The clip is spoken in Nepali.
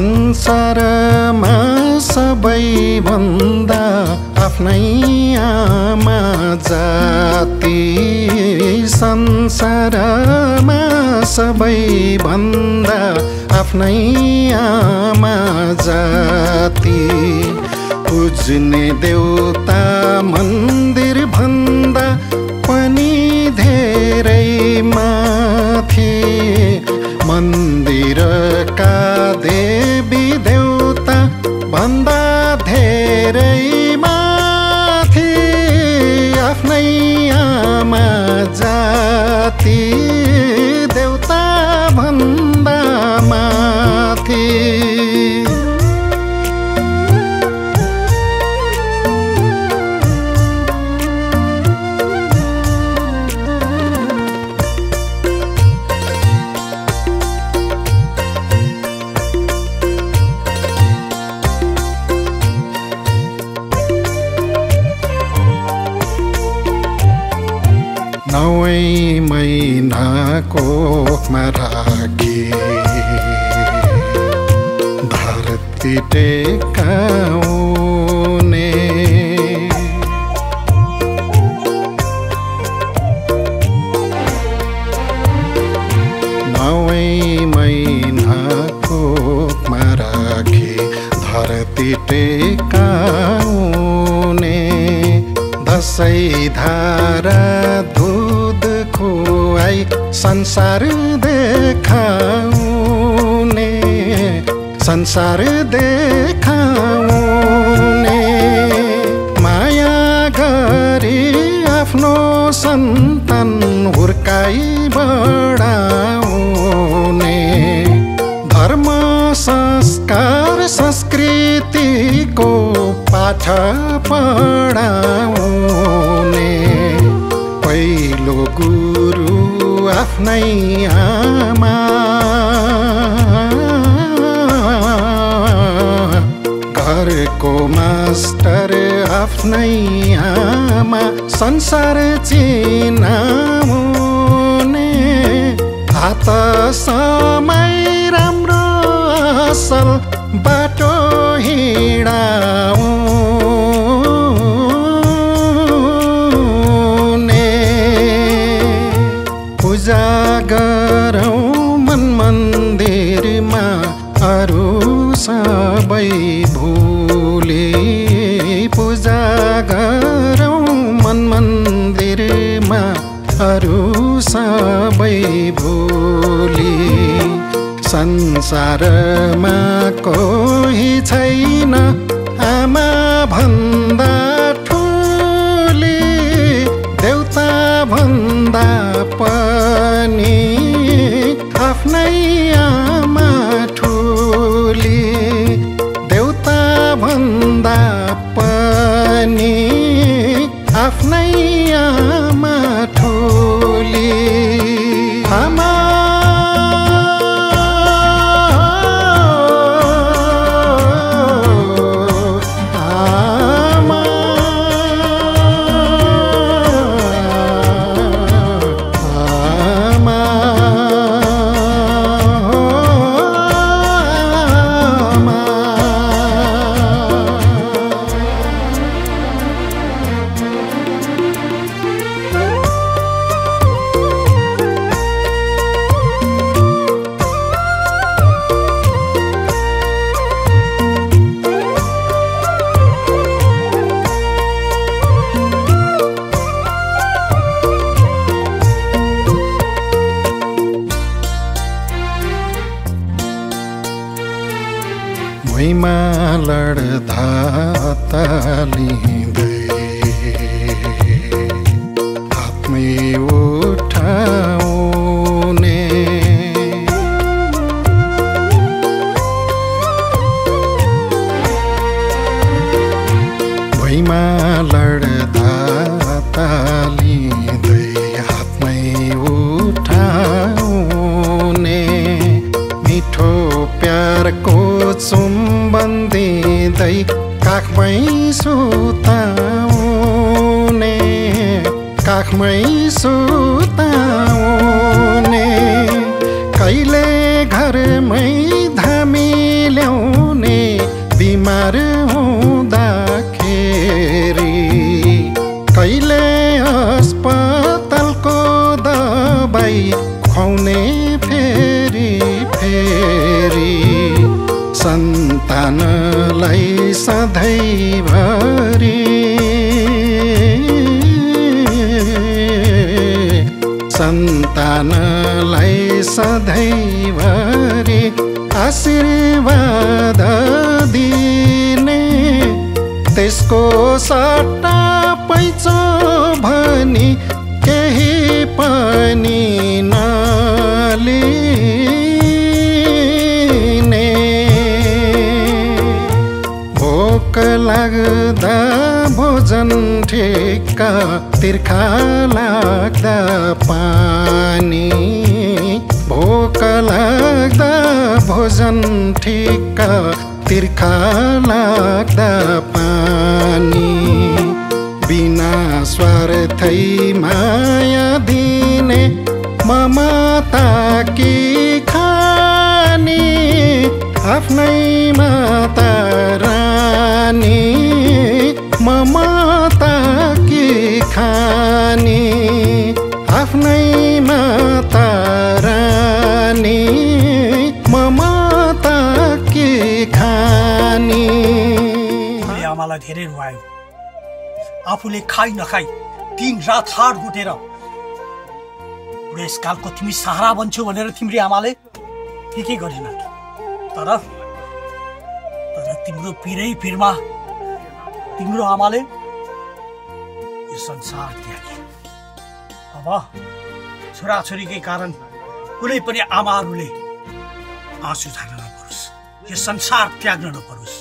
संसारमा सबैभन्दा आफ्नै आमा जाति संसारमा सबैभन्दा आफ्नै आमा जाति पूज्ने देउता मन्दिर भन्दा पनि धेरै माथि मन्दिरका देवी देउता भन्दा धेरै माथि आफ्नै आमा जाति देउता भन्दा माथि नौै महिनाको कोखमा राखी धरती टेकाउने नौै महिनाको कोखमा राखी धरती टेकाउने दसैँ धारा दूध खुवाई संसार देखाउने संसार देखाउने माया गरी आफ्नो सन्तान हुर्काई बढाउने धर्म संस्कार संस्कृतिको पाठ पढाउने पहिलो गुरु आफ्नै आमा घरको मास्टर आफ्नै आमा संसार चिनाउने हात समय राम्रो असल बाटो हिँडाउने पूजा गरौँ मन मन्दिरमा अरू सबै भुली पूजा गरौँ मन मन्दिरमा अरू सबै भुली संसारमा कोही छैन आमा भन्दा ठुली देउता भन्दा पनि आफ्नै आमा ठुली देउता भन्दा पनि आफ्नै आमा ठुली आमा भुइँमा लड्दा तालिँदै हातमै उठाउने भुइँमा लड्दा तालिँदै हातमै उठाउने मिठो प्यारको चुम्बन दिँदै काखमै सुताउने काखमै सुताउने कहिले घरमै धामी ल्याउ बिमार हुँदाखेरि कहिले अस्पतालको दबाई खुवाउने फेरि फेरि सन्तानलाई सधैँभरि सन्तानलाई सधैँभरि आशीर्वाद दिने त्यसको सट्टा पैँचो भनी केही पनि नलिने भोक लाग्दा भोजन ठिक्क तिर्खा लाग्दा पानी भोक लाग्दा भोजन ठिक्क तिर्खा लाग्दा पानी बिना स्वार्थै माया दिने ममता कि खानी आफ्नै माता रानी ममता कि खानी आफ्नै माता रानी ममता कि खानी। आमालाई धेरै रुवायो आफूले खाइ नखाइ दिन रात हाड गुटेर बुढेसकालको तिमी सहारा बन्छु भनेर तिम्रो आमाले के गरिन तर तिम्रो पिरै पिरमा तिम्रो आमाले यो संसार त्यागे। अब छोराछोरीकै कारण कुनै पनि आमाहरूले आँसु झार्न नपरोस् यो संसार त्याग्न नपरोस्।